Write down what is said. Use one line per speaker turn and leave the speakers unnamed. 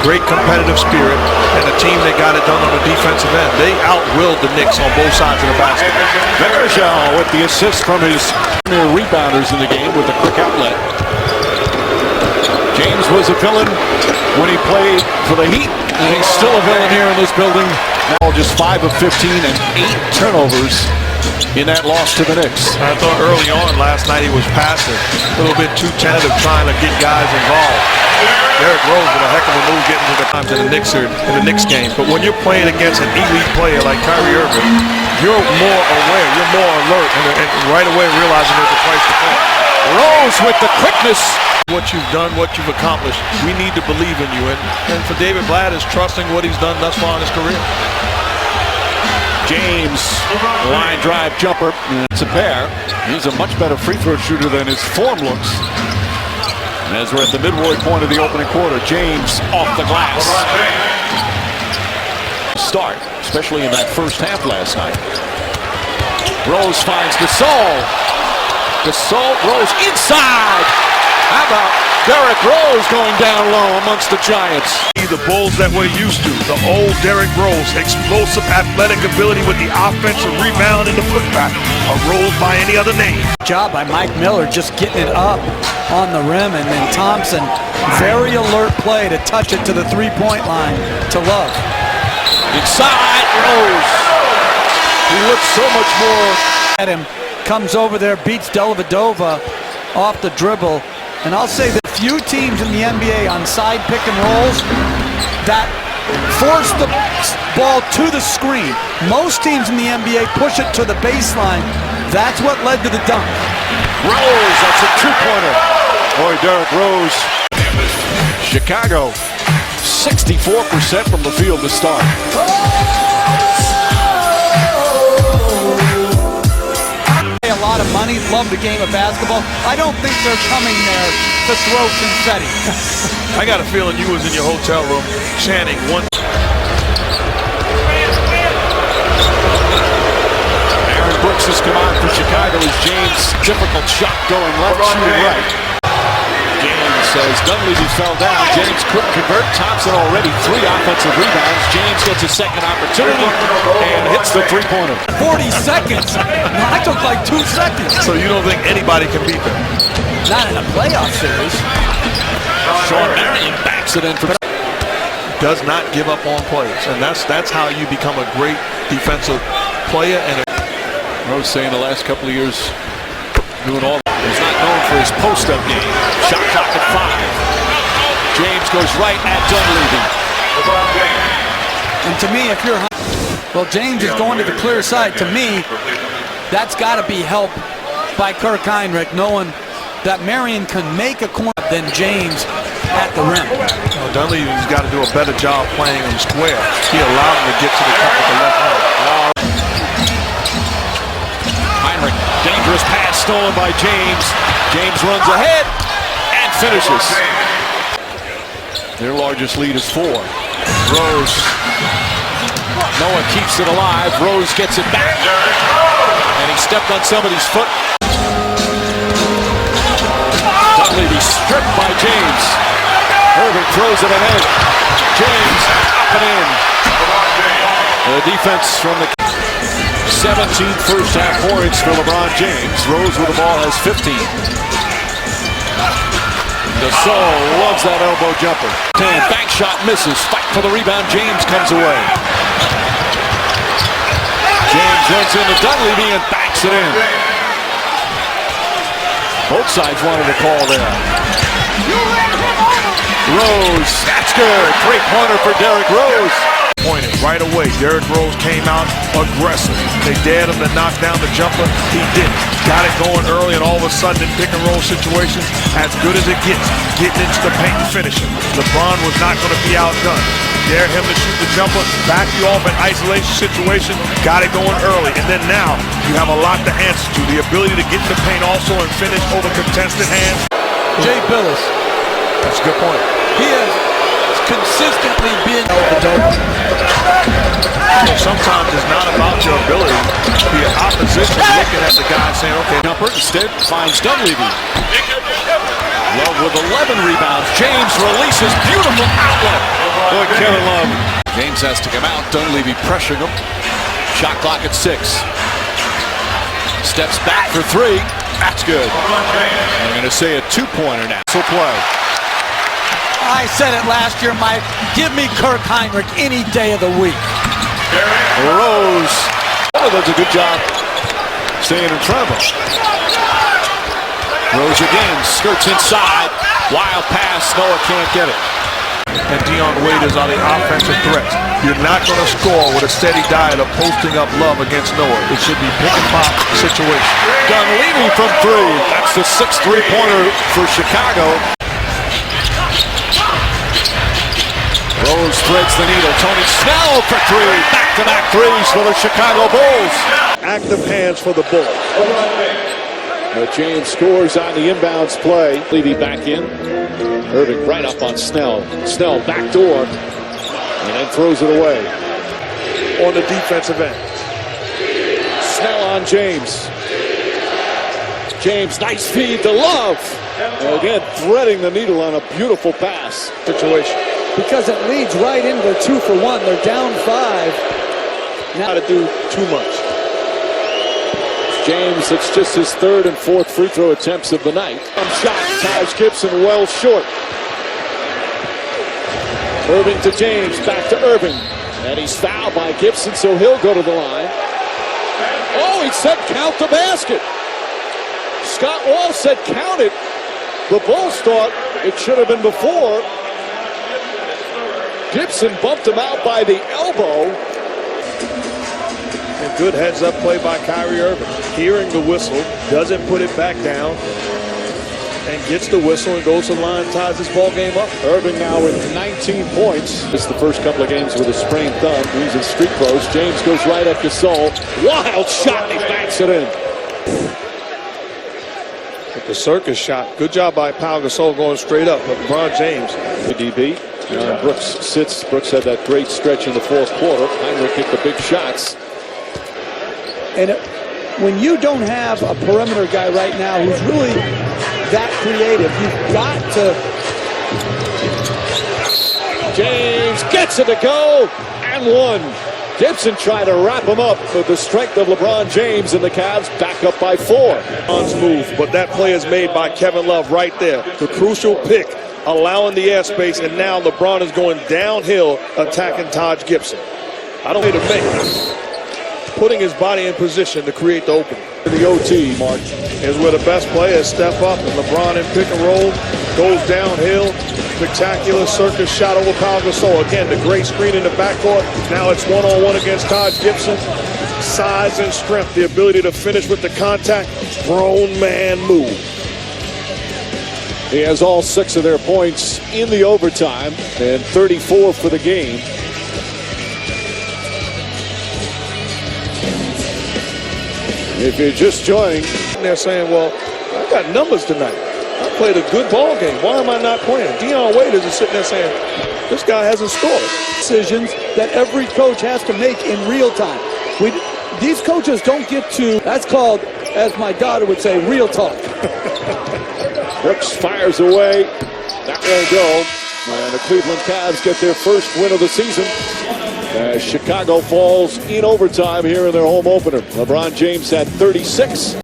great competitive spirit, and a team that got it done on the defensive end. They outwilled the Knicks on both sides of the basket.
Derrick with the assist from his rebounders in the game with a quick outlet. James was a villain when he played for the Heat, and he's still a villain here in this building. Now just 5 of 15 and 8 turnovers in that loss to the Knicks.
I thought early on last night he was passive, a little bit too tentative trying to get guys involved. Derrick Rose with a heck of a move getting to the times in the Knicks game. But when you're playing against an elite player like Kyrie Irving, you're more aware, you're more alert, and right away realizing there's a price to pay.
Rose with the quickness.
What you've done, what you've accomplished, we need to believe in you. And for David Blatt is trusting what he's done thus far in his career.
James, line drive jumper. It's a pair. He's a much better free throw shooter than his form looks. And as we're at the midway point of the opening quarter, James off the glass. Start, especially in that first half last night. Rose finds Gasol. Gasol, Rose inside. How about Derrick Rose going down low amongst the Giants?
The Bulls that we're used to, the old Derrick Rose, explosive athletic ability with the offensive rebound and the putback, a Rose by any other name.
Job by Mike Miller just getting it up on the rim, and then Thompson, very alert play to touch it to the three-point line to Love.
Inside Rose. He looks so much more
At him, comes over there, beats Dellavedova off the dribble. And I'll say that few teams in the NBA on side pick and rolls that force the ball to the screen. Most teams in the NBA push it to the baseline. That's what led to the dunk.
Rose, that's a two-pointer. Boy, Derrick Rose. Chicago, 64% from the field to start.
A lot of money, love the game of basketball. I don't think they're coming there to throw confetti.
I got a feeling you was in your hotel room chanting one.
Aaron Brooks has come on for Chicago as James, difficult shot going left, shooting right. James says Dunleavy fell down. James couldn't convert. Thompson already 3 offensive rebounds. James gets a second opportunity and hits the three-pointer.
40 seconds. I took like 2 seconds.
So you don't think anybody can beat them?
Not in a playoff series.
Sean Marion backs it in for.
Does not give up on plays, and that's how you become a great defensive player. And
Rose saying the last couple of years doing all. He's not known for his post-up game. Shot clock at 5. James goes right at Dunleavy.
And to me, if you're... Well, James is going to the clear side. To me, that's got to be helped by Kirk Heinrich, knowing that Marion can make a corner than James at the rim.
Dunleavy's got to do a better job playing him square. He allowed him to get to the cup with the left hand.
Heinrich, dangerous pass stolen by James. James runs ahead and finishes. Their largest lead is 4. Rose. Noah keeps it alive. Rose gets it back. And he stepped on somebody's foot. Dunleavy stripped by James. Irving throws it ahead. James up and in. The defense from the 17 first half points for LeBron James. Rose with the ball has 15. Gasol loves that elbow jumper. 10, back shot misses. Fight for the rebound. James comes away. James runs into Dunleavy and backs it in. Both sides wanted a call there. Rose, that's good. 3-pointer for Derrick Rose.
Pointed right away. Derrick Rose came out aggressive. They dared him to knock down the jumper. He didn't. Got it going early, and all of a sudden in pick and roll situations, as good as it gets, getting into the paint and finishing. LeBron was not going to be outdone. Dare him to shoot the jumper, back you off in isolation situation, got it going early. And then now you have a lot to answer to. The ability to get in the paint also and finish over contested hands.
Jay Billis.
That's a good point.
He has consistently been overdone.
Sometimes it's not about your ability. The opposition looking at the guy saying, okay.
Jumper instead finds Dunleavy. Love with 11 rebounds. James releases, beautiful outlet. Kevin Love. James has to come out. Dunleavy pressuring him. Shot clock at 6. Steps back for 3. That's good. I'm going to say a 2-pointer now. So play.
I said it last year, Mike. Give me Kirk Heinrich any day of the week.
Rose. Oh, does a good job staying in front of him. Rose again, skirts inside. Wild pass, Noah can't get it.
And Dion Waiters are the offensive threats. You're not going to score with a steady diet of posting up Love against Noah. It should be pick and pop situation.
Dunleavy from 3. That's the 6th three-pointer for Chicago. Rose threads the needle. Tony Snell for 3. Back-to-back threes for the Chicago Bulls.
Active hands for the Bulls.
James scores on the inbounds play. Levy back in. Irving right up on Snell. Snell backdoor. And then throws it away.
On the defensive end.
Snell on James. James, nice feed to Love. And again, threading the needle on a beautiful pass.
Situation.
Because it leads right into their 2-for-1. They're down 5.
Not to do too much.
James, it's just his 3rd and 4th free throw attempts of the night. Shot, Taj Gibson well short. Irving to James, back to Irving. And he's fouled by Gibson, so he'll go to the line. Oh, he said count the basket. Scott Wall said count it. The Bulls thought it should have been before. Gibson bumped him out by the elbow.
And good heads-up play by Kyrie Irving. Hearing the whistle, doesn't put it back down, and gets the whistle and goes to the line, ties this ball game up.
Irving now with 19 points. It's the first couple of games with a sprained thumb. He's in street clothes. James goes right at Gasol. Wild shot, and he banks it in.
With the circus shot. Good job by Pau Gasol going straight up. But LeBron James.
The DB. Brooks sits. Brooks had that great stretch in the 4th quarter. Heinrich hit the big shots.
And when you don't have a perimeter guy right now who's really that creative, you've got to.
James gets it to go and 1. Gibson trying to wrap him up with the strength of LeBron James, and the Cavs back up by 4.
LeBron's move, but that play is made by Kevin Love right there. The crucial pick, allowing the airspace, and now LeBron is going downhill attacking Taj Gibson. I don't need to make. Putting his body in position to create the opening.
The OT, Mark.
Is where the best players step up, and LeBron in pick and roll goes downhill. Spectacular circus shot over Pau Gasol. Again, the great screen in the backcourt. Now it's one-on-one against Taj Gibson. Size and strength, the ability to finish with the contact. Grown man move.
He has all 6 of their points in the overtime and 34 for the game. If you're just joining,
they're saying, well, I got numbers tonight. I played a good ball game. Why am I not playing? Dion Waiters is sitting there saying, this guy hasn't scored.
Decisions that every coach has to make in real time. These coaches don't get to, that's called, as my daughter would say, real talk.
Brooks fires away. That won't go. And the Cleveland Cavs get their first win of the season. Chicago falls in overtime here in their home opener. LeBron James had 36.